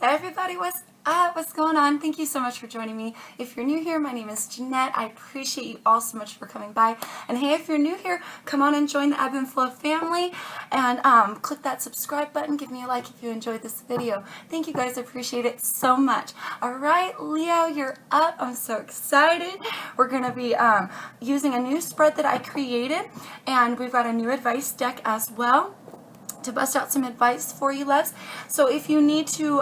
Everybody, what's up? What's going on? Thank you so much for joining me. If you're new here, my name is Jeanette. I appreciate you all so much for coming by. And hey, if you're new here, come on and join the Ebb and Flow family and click that subscribe button. Give me a like if you enjoyed this video. Thank you guys. I appreciate it so much. All right, Leo, you're up. I'm so excited. We're going to be using a new spread that I created, and we've got a new advice deck as well to bust out some advice for you, loves. So if you need to,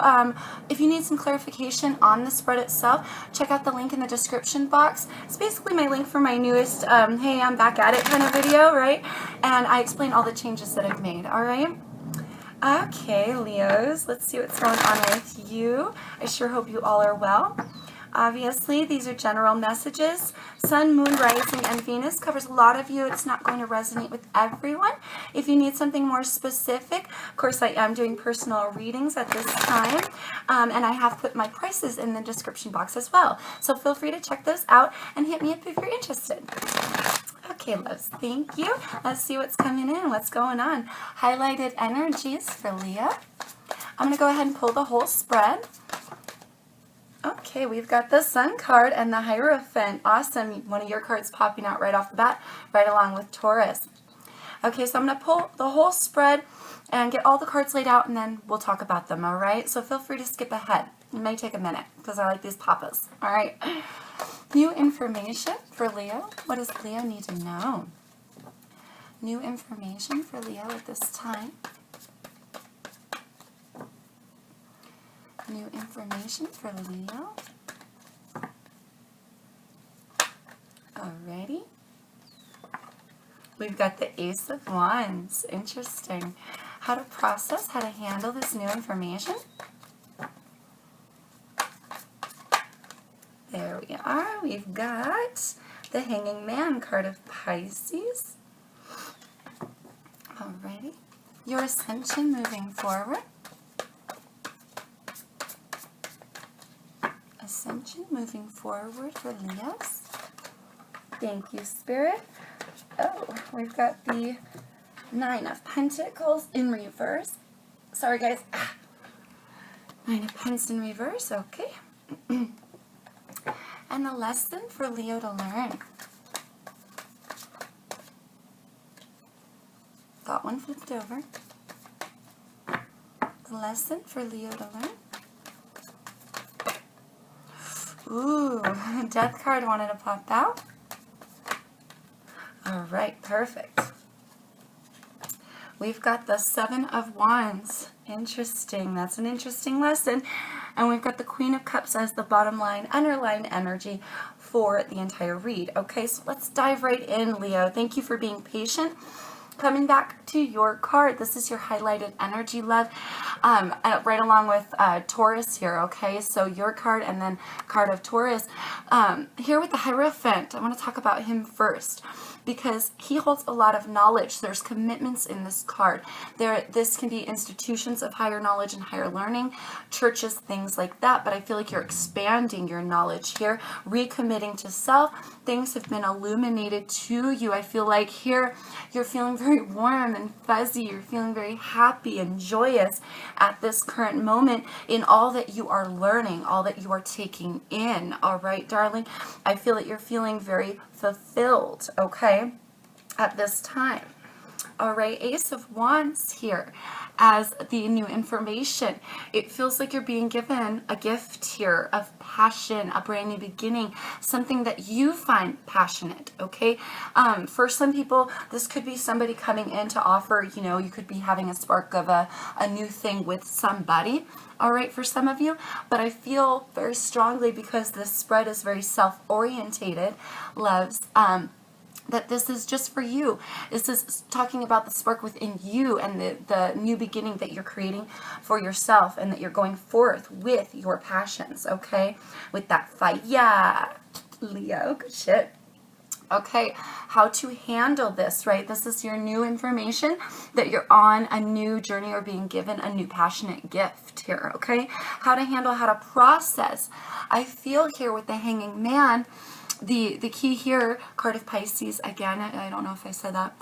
if you need some clarification on the spread itself, check out the link in the description box. It's basically my link for my newest, hey, I'm back at it kind of video, right? And I explain all the changes that I've made, all right? Okay, Leos, let's see what's going on with you. I sure hope you all are well. Obviously, these are general messages. Sun, Moon, Rising, and Venus covers a lot of you. It's not going to resonate with everyone. If you need something more specific, of course, I am doing personal readings at this time. And I have put my prices in the description box as well. So feel free to check those out and hit me up if you're interested. Okay, loves, thank you. Let's see what's coming in, what's going on. Highlighted energies for Leo. I'm going to go ahead and pull the whole spread. Okay, we've got the Sun card and the Hierophant. Awesome. One of your cards popping out right off the bat, right along with Taurus. Okay, so I'm going to pull the whole spread and get all the cards laid out, and then we'll talk about them, all right? So feel free to skip ahead. It may take a minute because I like these papas, all right? New information for Leo. What does Leo need to know? New information for Leo at this time. New information for Leo. Alrighty. We've got the Ace of Wands. Interesting. How to process, how to handle this new information. There we are. We've got the Hanging Man card of Pisces. Alrighty. Your ascension moving forward. Ascension moving forward for Leos. Thank you, Spirit. Oh, we've got the Nine of Pentacles in reverse. Sorry, guys. Nine of Pentacles in reverse. Okay. And the lesson for Leo to learn. Got one flipped over. The lesson for Leo to learn. Ooh, Death card wanted to pop out. All right, perfect. We've got the Seven of Wands. Interesting. That's an interesting lesson. And we've got the Queen of Cups as the bottom line, underlying energy for the entire read. Okay, so let's dive right in, Leo. Thank you for being patient. Coming back to your card, this is your highlighted energy, love, right along with Taurus here, okay? So your card and then card of Taurus. Here with the Hierophant, I want to talk about him first because he holds a lot of knowledge. There's commitments in this card. This can be institutions of higher knowledge and higher learning, churches, things like that, but I feel like you're expanding your knowledge here, recommitting to self. Things have been illuminated to you. I feel like here you're feeling very warm and fuzzy. You're feeling very happy and joyous at this current moment in all that you are learning, all that you are taking in. All right, darling? I feel that you're feeling very fulfilled, okay, at this time. All right, Ace of Wands here as the new information. It feels like you're being given a gift here of passion, a brand new beginning, something that you find passionate, okay? For some people, this could be somebody coming in to offer, you know, you could be having a spark of a new thing with somebody, all right, for some of you. But I feel very strongly, because this spread is very self-orientated, loves, that this is just for you. This is talking about the spark within you and the new beginning that you're creating for yourself, and that you're going forth with your passions, okay? With that fire. Yeah, Leo, good shit. Okay, how to handle this, right? This is your new information, that you're on a new journey or being given a new passionate gift here, okay? How to handle, how to process. I feel here with the Hanging Man, the key here, card of Pisces, again, I don't know if I said that.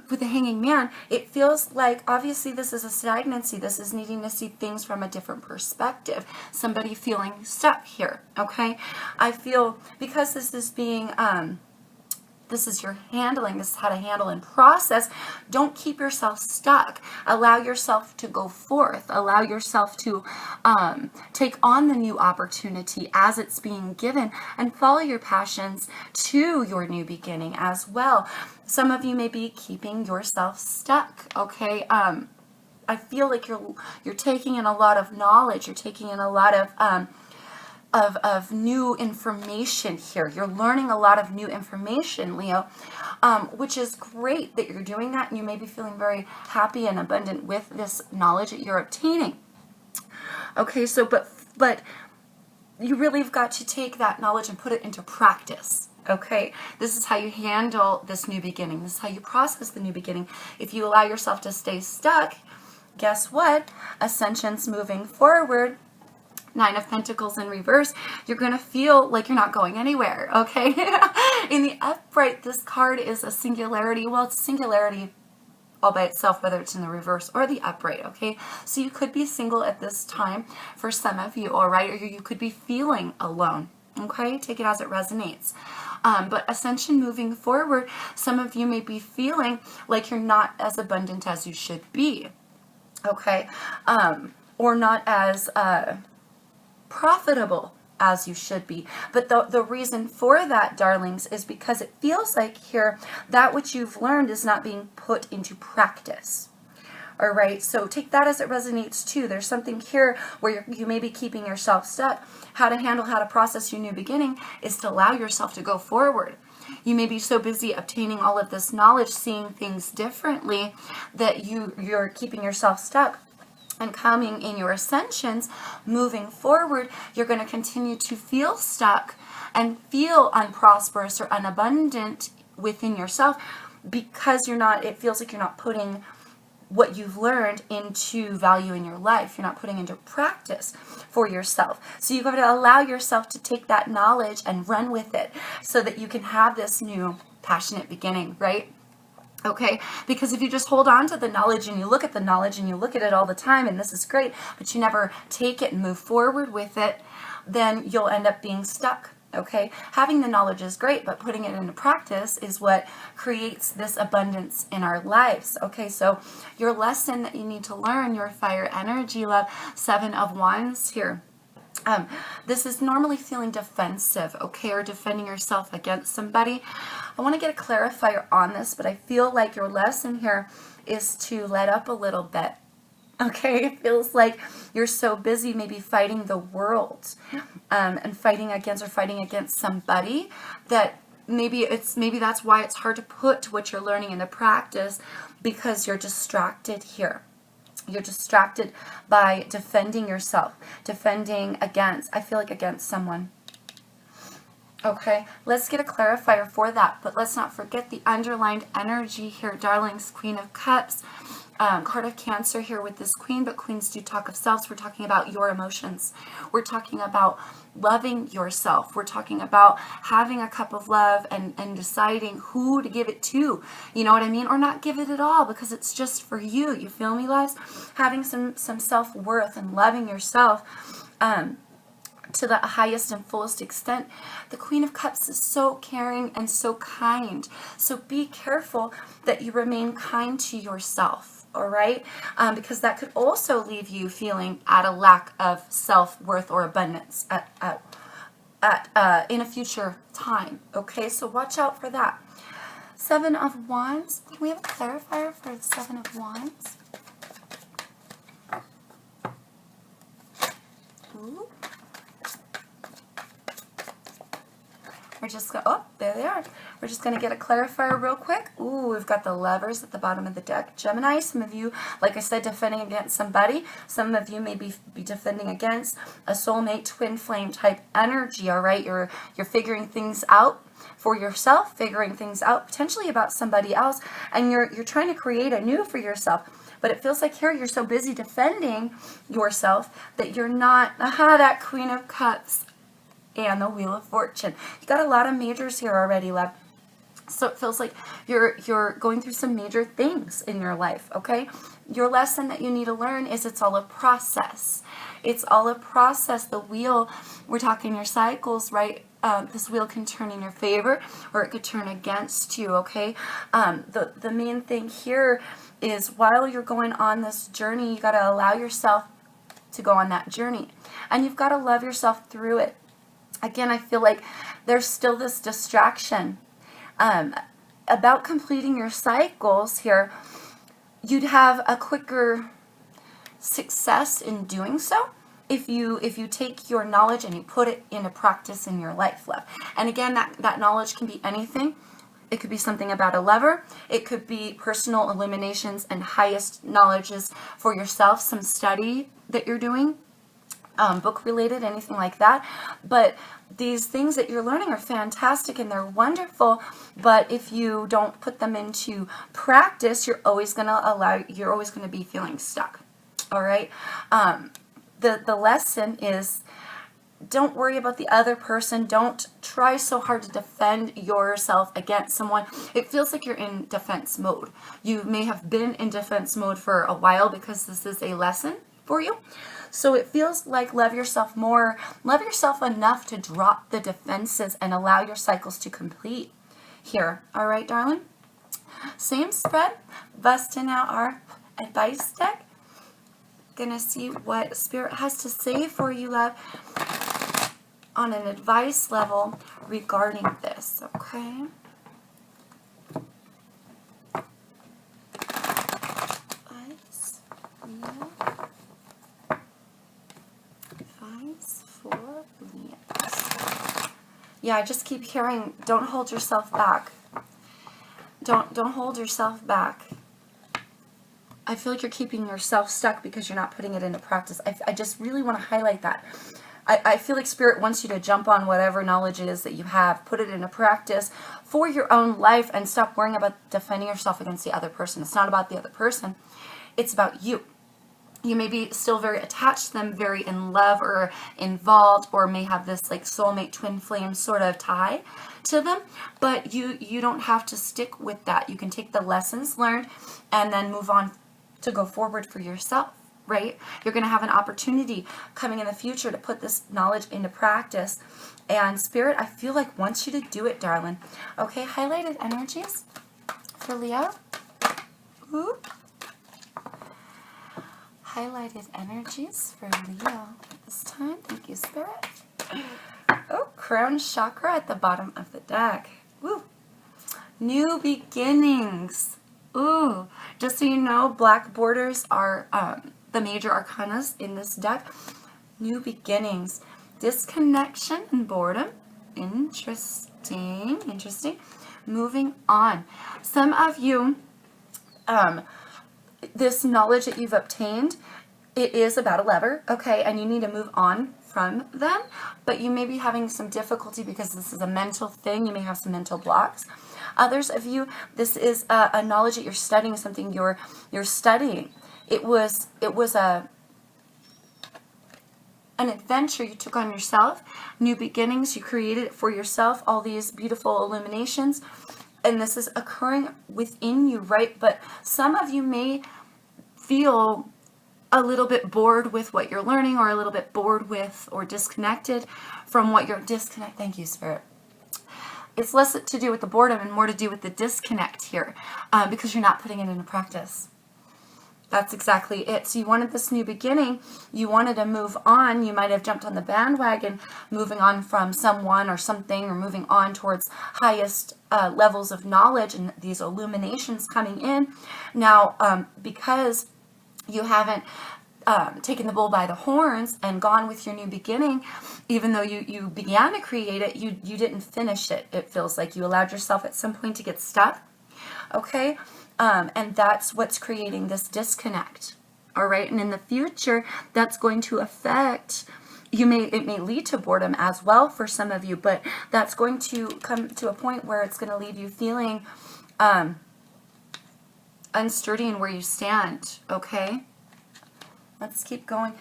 with the Hanging Man, it feels like obviously this is a stagnancy. This is needing to see things from a different perspective. Somebody feeling stuck here, okay? I feel because this is being, this is your handling, this is how to handle and process. Don't keep yourself stuck. Allow yourself to go forth. Allow yourself to take on the new opportunity as it's being given and follow your passions to your new beginning as well. Some of you may be keeping yourself stuck, okay? I feel like you're taking in a lot of knowledge. You're taking in a lot of new information here. You're learning a lot of new information, Leo, which is great that you're doing that, and you may be feeling very happy and abundant with this knowledge that you're obtaining. Okay, so but you really have got to take that knowledge and put it into practice. Okay, this is how you handle this new beginning. This is how you process the new beginning. If you allow yourself to stay stuck, guess what? Ascension's moving forward. Nine of Pentacles in reverse, you're going to feel like you're not going anywhere, okay? In the upright, this card is a singularity. Well, it's singularity all by itself, whether it's in the reverse or the upright, okay? So you could be single at this time for some of you, all right? Or you could be feeling alone, okay? Take it as it resonates. But Ascension moving forward, some of you may be feeling like you're not as abundant as you should be, okay? Or not as profitable as you should be. But the reason for that, darlings, is because it feels like here that which you've learned is not being put into practice. All right, so take that as it resonates too. There's something here where you may be keeping yourself stuck. How to handle, how to process your new beginning is to allow yourself to go forward. You may be so busy obtaining all of this knowledge, seeing things differently, that you're keeping yourself stuck. And coming in your ascensions, moving forward, you're going to continue to feel stuck and feel unprosperous or unabundant within yourself because it feels like you're not putting what you've learned into value in your life. You're not putting into practice for yourself. So you've got to allow yourself to take that knowledge and run with it so that you can have this new passionate beginning, right? Okay, because if you just hold on to the knowledge and you look at the knowledge and you look at it all the time and this is great, but you never take it and move forward with it, then you'll end up being stuck. Okay, having the knowledge is great, but putting it into practice is what creates this abundance in our lives. Okay, so your lesson that you need to learn, your fire energy, love, 7 of Wands here. This is normally feeling defensive, okay, or defending yourself against somebody. I want to get a clarifier on this, but I feel like your lesson here is to let up a little bit, okay? It feels like you're so busy maybe fighting the world and fighting against somebody that maybe that's why it's hard to put what you're learning into practice, because you're distracted here. You're distracted by defending yourself, defending against, I feel like against someone. Okay, let's get a clarifier for that, but let's not forget the underlined energy here, darlings. Queen of Cups, card of Cancer here with this queen, but queens do talk of selves. We're talking about your emotions. We're talking about loving yourself. We're talking about having a cup of love and deciding who to give it to, you know what I mean? Or not give it at all because it's just for you. You feel me, loves? Having some self-worth and loving yourself to the highest and fullest extent. The Queen of Cups is so caring and so kind. So be careful that you remain kind to yourself. All right, because that could also leave you feeling at a lack of self-worth or abundance in a future time. Okay, so watch out for that. 7 of Wands. Can we have a clarifier for the 7 of Wands? Ooh. We're just going, oh, there they are. We're just going to get a clarifier real quick. Ooh, we've got the Lovers at the bottom of the deck. Gemini, some of you, like I said, defending against somebody. Some of you may be defending against a soulmate, twin flame type energy, all right? You're figuring things out for yourself, figuring things out potentially about somebody else, and you're trying to create a new for yourself. But it feels like here you're so busy defending yourself that you're not, that Queen of Cups and the Wheel of Fortune. You got a lot of majors here already, love. So it feels like you're going through some major things in your life, okay? Your lesson that you need to learn is it's all a process. It's all a process. The wheel, we're talking your cycles, right? This wheel can turn in your favor or it could turn against you, okay? The main thing here is while you're going on this journey, you got to allow yourself to go on that journey. And you've got to love yourself through it. Again, I feel like there's still this distraction about completing your cycles here. You'd have a quicker success in doing so if you take your knowledge and you put it into practice in your life, love. And again, that knowledge can be anything. It could be something about a lover. It could be personal illuminations and highest knowledges for yourself, some study that you're doing, book related, anything like that. But these things that you're learning are fantastic and they're wonderful, but if you don't put them into practice, you're always going to be feeling stuck. All right. The lesson is, don't worry about the other person. Don't try so hard to defend yourself against someone. It feels like you're in defense mode. You may have been in defense mode for a while because this is a lesson for you. So it feels like love yourself more. Love yourself enough to drop the defenses and allow your cycles to complete here. All right, darling? Same spread. Busting out our advice deck. Gonna see what Spirit has to say for you, love, on an advice level regarding this, okay? Advice, advice for Leos. Yeah, I just keep hearing, don't hold yourself back. Don't hold yourself back. I feel like you're keeping yourself stuck because you're not putting it into practice. I just really want to highlight that. I feel like Spirit wants you to jump on whatever knowledge it is that you have, put it into practice for your own life, and stop worrying about defending yourself against the other person. It's not about the other person. It's about you. You may be still very attached to them, very in love or involved, or may have this like soulmate twin flame sort of tie to them, but you don't have to stick with that. You can take the lessons learned and then move on to go forward for yourself, right? You're going to have an opportunity coming in the future to put this knowledge into practice. And Spirit, I feel like wants you to do it, darling. Okay, highlighted energies for Leo. Ooh. Highlighted energies for Leo this time. Thank you, Spirit. Oh, crown chakra at the bottom of the deck. Woo. New beginnings. Ooh, just so you know, black borders are the major arcanas in this deck. New beginnings, disconnection and boredom. Interesting, interesting. Moving on. Some of you, this knowledge that you've obtained, it is about a lover, okay, and you need to move on from them, but you may be having some difficulty because this is a mental thing. You may have some mental blocks. Others of you, this is a knowledge that you're studying, something you're studying. It was an adventure you took on yourself, new beginnings. You created it for yourself, all these beautiful illuminations, and this is occurring within you, right? But some of you may feel a little bit bored with what you're learning, or a little bit bored with or disconnected from what you're Thank you, Spirit. It's less to do with the boredom and more to do with the disconnect here, because you're not putting it into practice. That's exactly it. So you wanted this new beginning. You wanted to move on. You might have jumped on the bandwagon, moving on from someone or something, or moving on towards highest levels of knowledge and these illuminations coming in. Now, because you haven't taken the bull by the horns and gone with your new beginning, even though you began to create it, you didn't finish it. It feels like you allowed yourself at some point to get stuck. Okay? And that's what's creating this disconnect. All right? And in the future, that's going to affect, it may lead to boredom as well for some of you, but that's going to come to a point where it's going to leave you feeling unsturdy in where you stand. Okay? Let's keep going.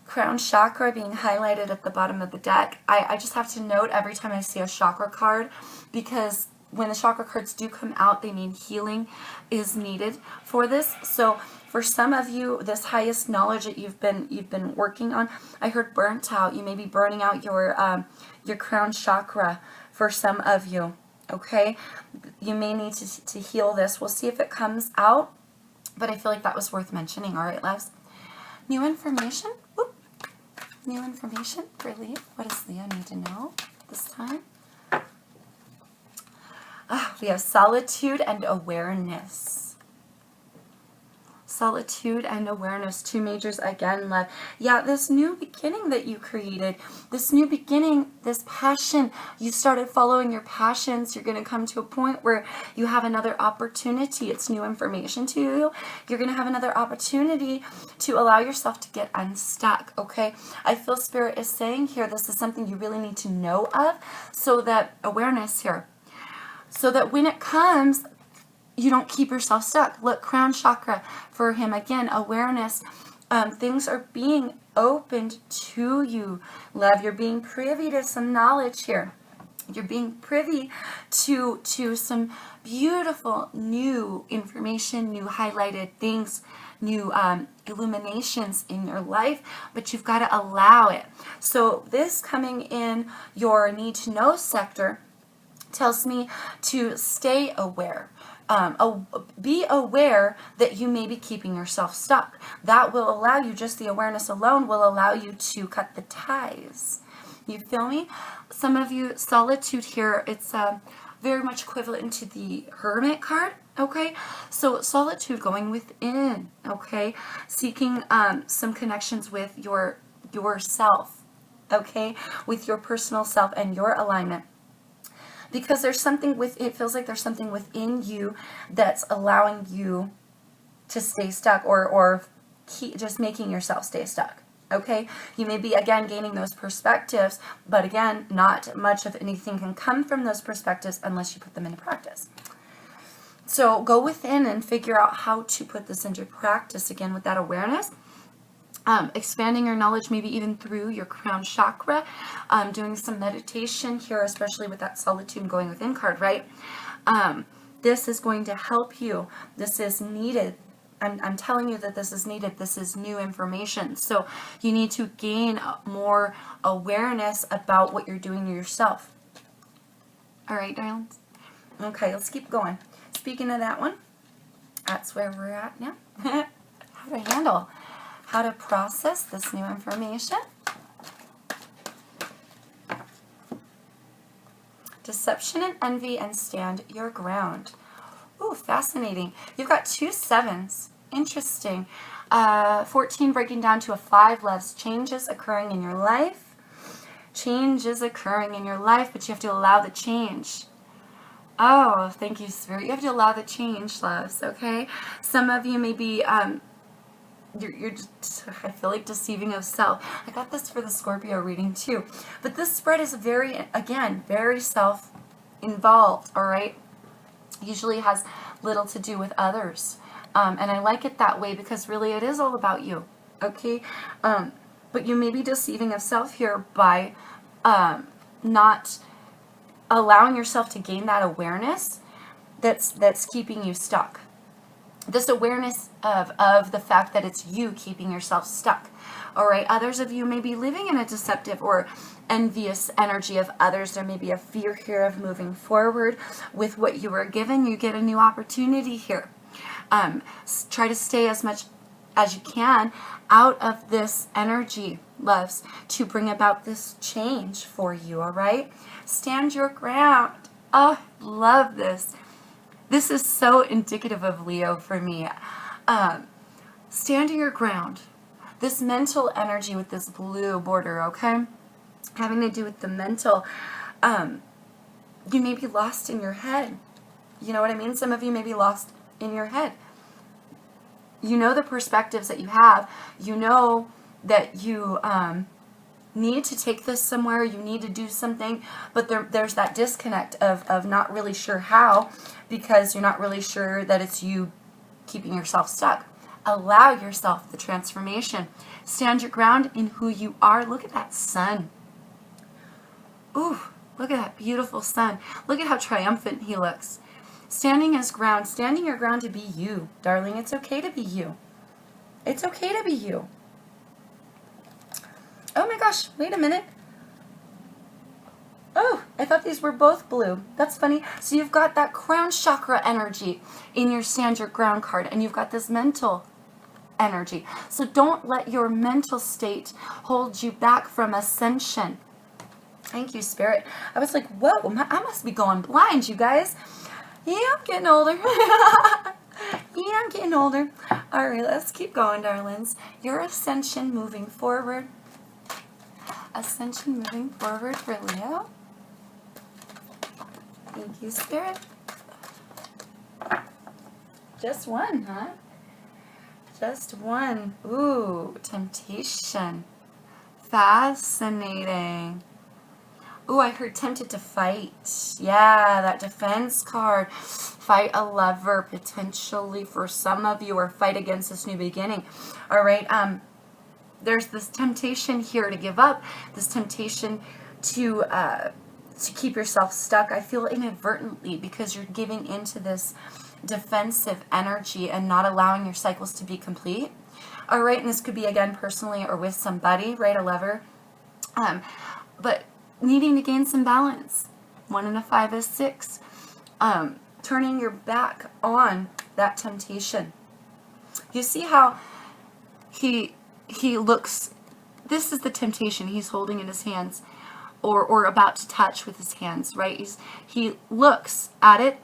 Crown chakra being highlighted at the bottom of the deck. I just have to note every time I see a chakra card, because when the chakra cards do come out, they mean healing is needed for this. So for some of you, this highest knowledge that you've been working on, I heard burnt out. You may be burning out your crown chakra for some of you. Okay, you may need to heal this. We'll see if it comes out, but I feel like that was worth mentioning. All right, loves. New information. Whoop. New information for Leo. What does Leo need to know this time? We have solitude and awareness. Solitude and awareness, two majors again, love. Yeah, this new beginning that you created, this new beginning, this passion, you started following your passions. You're going to come to a point where you have another opportunity. It's new information to you. You're going to have another opportunity to allow yourself to get unstuck, okay? I feel Spirit is saying here, this is something you really need to know of, so that awareness here, so that when it comes, you don't keep yourself stuck. Look, crown chakra for him. Again, awareness. Things are being opened to you, love. You're being privy to some knowledge here. You're being privy to some beautiful new information, new highlighted things, new illuminations in your life, but you've got to allow it. So this coming in your need to know sector tells me to stay aware. Be aware that you may be keeping yourself stuck. That will allow you, just the awareness alone will allow you to cut the ties. You feel me? Some of you, solitude here, it's very much equivalent to the Hermit card, okay? So solitude, going within, okay? Seeking some connections with yourself, okay? With your personal self and your alignment. Because there's something it feels like there's something within you that's allowing you to stay stuck, or just making yourself stay stuck. Okay, you may be again gaining those perspectives, but again, not much of anything can come from those perspectives unless you put them into practice. So go within and figure out how to put this into practice again with that awareness. Expanding your knowledge, maybe even through your crown chakra, doing some meditation here, especially with that solitude going within card, right? This is going to help you. This is needed. I'm telling you that this is needed. This is new information. So you need to gain more awareness about what you're doing to yourself. All right, darlings? Okay, let's keep going. Speaking of that one, that's where we're at now. How to handle, how to process this new information. Deception and envy, and stand your ground. Ooh, fascinating. You've got 2 7s. Interesting. 14 breaking down to a 5, loves. Changes occurring in your life. Change is occurring in your life, but you have to allow the change. Oh, thank you, Spirit. You have to allow the change, loves, okay? Some of you may be, you're just, I feel like, deceiving of self. I got this for the Scorpio reading too. But this spread is very, again, very self-involved, all right? Usually has little to do with others. And I like it that way because really it is all about you, okay? But you may be deceiving of self here by not allowing yourself to gain that awareness that's keeping you stuck. This awareness of the fact that it's you keeping yourself stuck. All right, others of you may be living in a deceptive or envious energy of others. There may be a fear here of moving forward with what you were given. You get a new opportunity here. Try to stay as much as you can out of this energy, loves, to bring about this change for you, all right? Stand your ground. Oh, love this. This is so indicative of Leo for me. Standing your ground. This mental energy with this blue border, okay? Having to do with the mental. You may be lost in your head. You know what I mean? Some of you may be lost in your head. You know the perspectives that you have. You know that you need to take this somewhere. You need to do something. But there's that disconnect of not really sure how, because you're not really sure that it's you keeping yourself stuck. Allow yourself the transformation. Stand your ground in who you are. Look at that sun. Ooh, Look at that beautiful sun. Look at how triumphant he looks. Standing his ground, standing your ground to be you, darling. It's okay to be you. It's okay to be you. Oh my gosh, wait a minute. Oh, I thought these were both blue. That's funny. So you've got that crown chakra energy in your stand your ground card, and you've got this mental energy. So don't let your mental state hold you back from ascension. Thank you, Spirit. I was like, whoa, I must be going blind, you guys. Yeah, I'm getting older. Yeah, I'm getting older. All right, let's keep going, darlings. Your ascension moving forward. Ascension moving forward for Leo. Thank you, Spirit. Just one, huh? Just one. Ooh, temptation. Fascinating. Ooh, I heard tempted to fight. Yeah, that defense card. Fight a lover, potentially for some of you, or fight against this new beginning. All right, there's this temptation here to give up, this temptation to keep yourself stuck. I feel inadvertently, because you're giving into this defensive energy and not allowing your cycles to be complete. All right, and this could be, again, personally or with somebody, right, a lover. But needing to gain some balance. 1 and a 5 is 6. Turning your back on that temptation. You see how he looks. This is the temptation he's holding in his hands, or about to touch with his hands, right? He looks at it,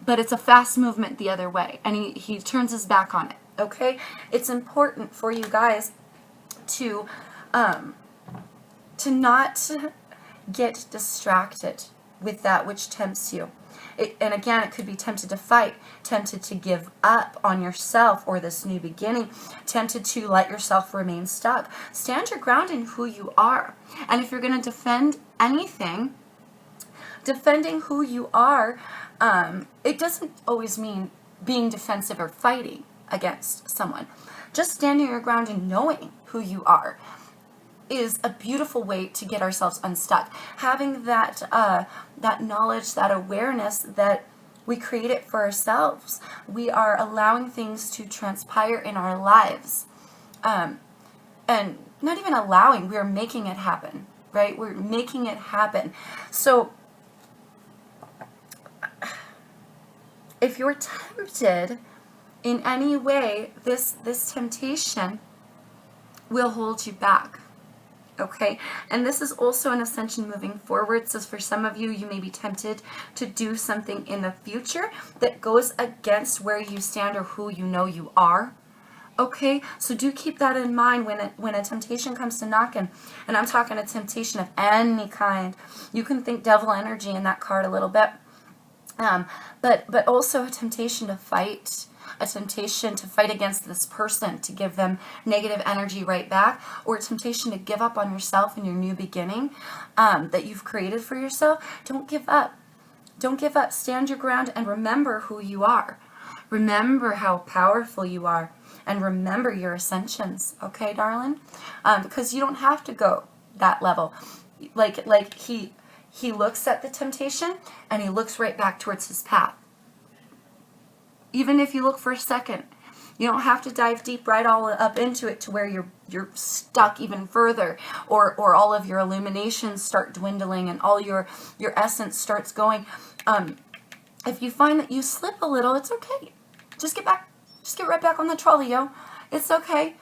but it's a fast movement the other way, and he turns his back on it. Okay, it's important for you guys to not get distracted with that which tempts you. And again, it could be tempted to fight, tempted to give up on yourself or this new beginning, tempted to let yourself remain stuck. Stand your ground in who you are. And if you're going to defend anything, defending who you are, it doesn't always mean being defensive or fighting against someone. Just standing your ground and knowing who you are is a beautiful way to get ourselves unstuck. Having that that knowledge, that awareness that we create it for ourselves. We are allowing things to transpire in our lives. And not even allowing, we are making it happen, right? We're making it happen. So if you're tempted in any way, this temptation will hold you back. Okay, and this is also an ascension moving forward. So for some of you, you may be tempted to do something in the future that goes against where you stand or who you know you are. Okay, so do keep that in mind when a temptation comes to knock, and I'm talking a temptation of any kind. You can think devil energy in that card a little bit, but also a temptation to fight. A temptation to fight against this person, to give them negative energy right back, or a temptation to give up on yourself and your new beginning that you've created for yourself. Don't give up. Don't give up. Stand your ground and remember who you are. Remember how powerful you are, and remember your ascensions. Okay, darling? Because you don't have to go that level. Like he looks at the temptation and he looks right back towards his path. Even if you look for a second, you don't have to dive deep right all up into it to where you're stuck even further, or all of your illuminations start dwindling and all your essence starts going. If you find that you slip a little, it's okay. Just get right back on the trolley, yo. It's okay.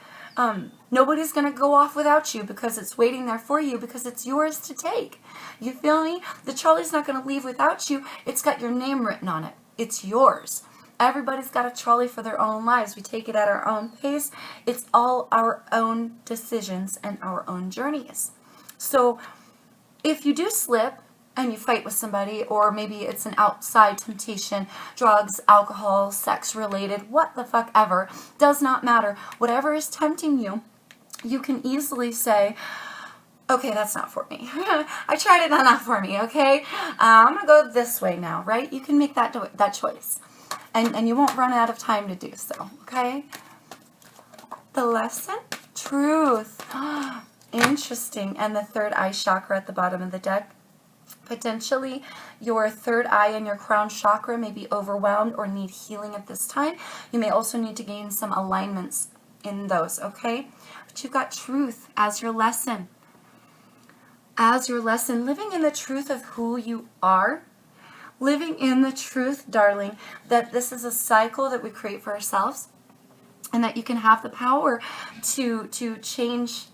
Nobody's gonna go off without you, because it's waiting there for you, because it's yours to take. You feel me? The trolley's not gonna leave without you. It's got your name written on it. It's yours. Everybody's got a trolley for their own lives. We take it at our own pace. It's all our own decisions and our own journeys. So if you do slip and you fight with somebody, or maybe it's an outside temptation, drugs, alcohol, sex related, what the fuck ever, does not matter. Whatever is tempting you, you can easily say, okay, that's not for me. I tried it, not for me, okay? I'm going to go this way now, right? You can make that choice. And you won't run out of time to do so, okay? The lesson? Truth. Interesting. And the third eye chakra at the bottom of the deck. Potentially, your third eye and your crown chakra may be overwhelmed or need healing at this time. You may also need to gain some alignments in those, okay? But you've got truth as your lesson. As your lesson, living in the truth of who you are. Living in the truth, darling, that this is a cycle that we create for ourselves and that you can have the power to change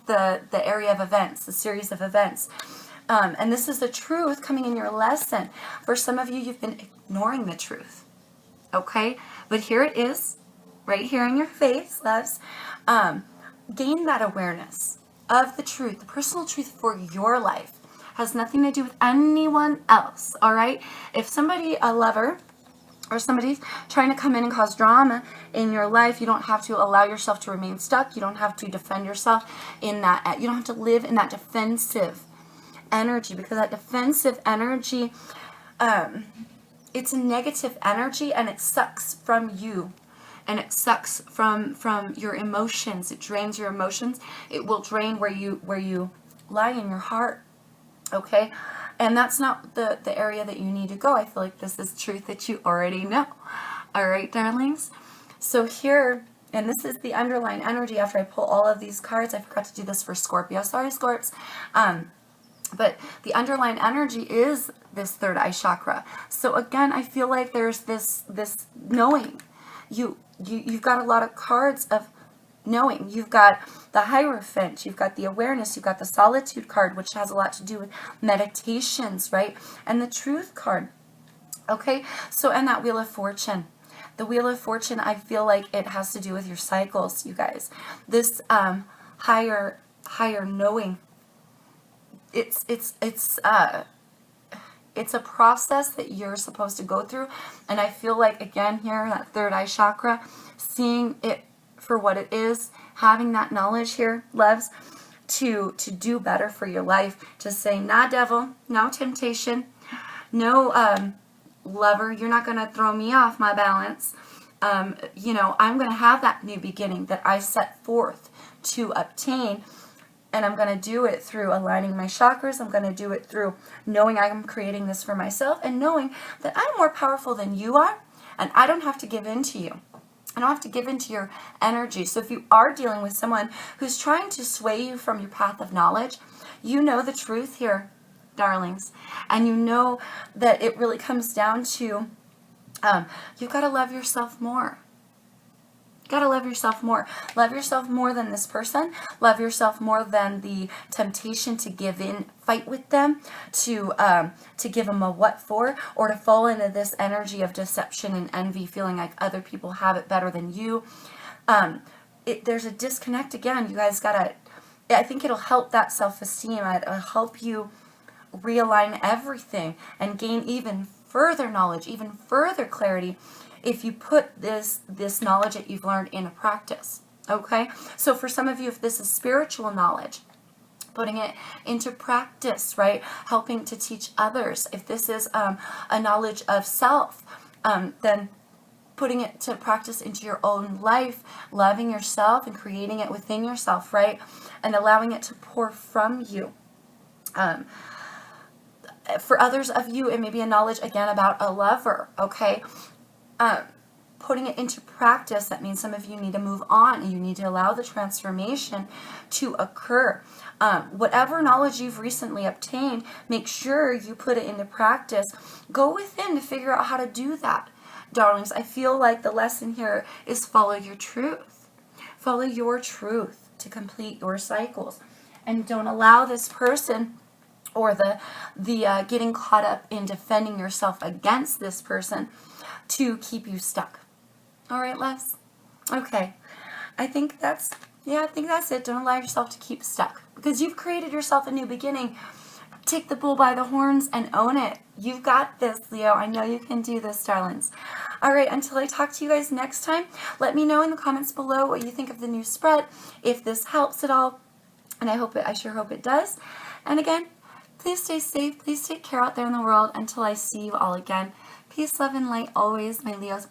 the area of events, the series of events. And this is the truth coming in your lesson. For some of you, you've been ignoring the truth. Okay? But here it is, right here in your face, loves. Gain that awareness of the truth, the personal truth for your life. Has nothing to do with anyone else, all right? If somebody, a lover, or somebody's trying to come in and cause drama in your life, you don't have to allow yourself to remain stuck. You don't have to defend yourself in that. You don't have to live in that defensive energy, because that defensive energy, it's a negative energy, and it sucks from you, and it sucks from your emotions. It drains your emotions. It will drain where you lie in your heart. Okay, and that's not the area that you need to go. I feel like this is truth that you already know. All right, darlings. So here, and this is the underlying energy after I pull all of these cards. I forgot to do this for Scorpio. Sorry, Scorps. But the underlying energy is this third eye chakra. So again, I feel like there's this knowing. You've got a lot of cards of knowing. You've got the Hierophant, you've got the awareness, you've got the Solitude card, which has a lot to do with meditations, right? And the Truth card. Okay, so and that Wheel of Fortune. The Wheel of Fortune, I feel like it has to do with your cycles, you guys. This higher knowing. It's a process that you're supposed to go through, and I feel like again here, that third eye chakra, seeing it for what it is, having that knowledge here, loves, to do better for your life, to say, nah, devil, no temptation, no lover, you're not going to throw me off my balance. You know, I'm going to have that new beginning that I set forth to obtain, and I'm going to do it through aligning my chakras. I'm going to do it through knowing I'm creating this for myself, and knowing that I'm more powerful than you are, and I don't have to give in to you. I don't have to give into your energy. So if you are dealing with someone who's trying to sway you from your path of knowledge, you know the truth here, darlings. And you know that it really comes down to you've got to love yourself more. You got to love yourself more. Love yourself more than this person. Love yourself more than the temptation to give in, fight with them, to give them a what for, or to fall into this energy of deception and envy, feeling like other people have it better than you. There's a disconnect again. You guys got to, I think it'll help that self-esteem. It'll help you realign everything and gain even further knowledge, even further clarity, if you put this knowledge that you've learned into practice. Okay, so for some of you, if this is spiritual knowledge, putting it into practice, right, helping to teach others. If this is a knowledge of self, then putting it to practice into your own life, loving yourself and creating it within yourself, right, and allowing it to pour from you. For others of you, it may be a knowledge again about a lover. Okay, putting it into practice, that means some of you need to move on, and you need to allow the transformation to occur. Whatever knowledge you've recently obtained, make sure you put it into practice. Go within to figure out how to do that, darlings. I feel like the lesson here is follow your truth. Follow your truth to complete your cycles, and don't allow this person or the getting caught up in defending yourself against this person to keep you stuck. All right, loves? Okay. I think that's it. Don't allow yourself to keep stuck, because you've created yourself a new beginning. Take the bull by the horns and own it. You've got this, Leo. I know you can do this, darlings. All right, until I talk to you guys next time, let me know in the comments below what you think of the new spread, if this helps at all, and I sure hope it does. And again, please stay safe. Please take care out there in the world until I see you all again. Peace, love, and light always, my Leos.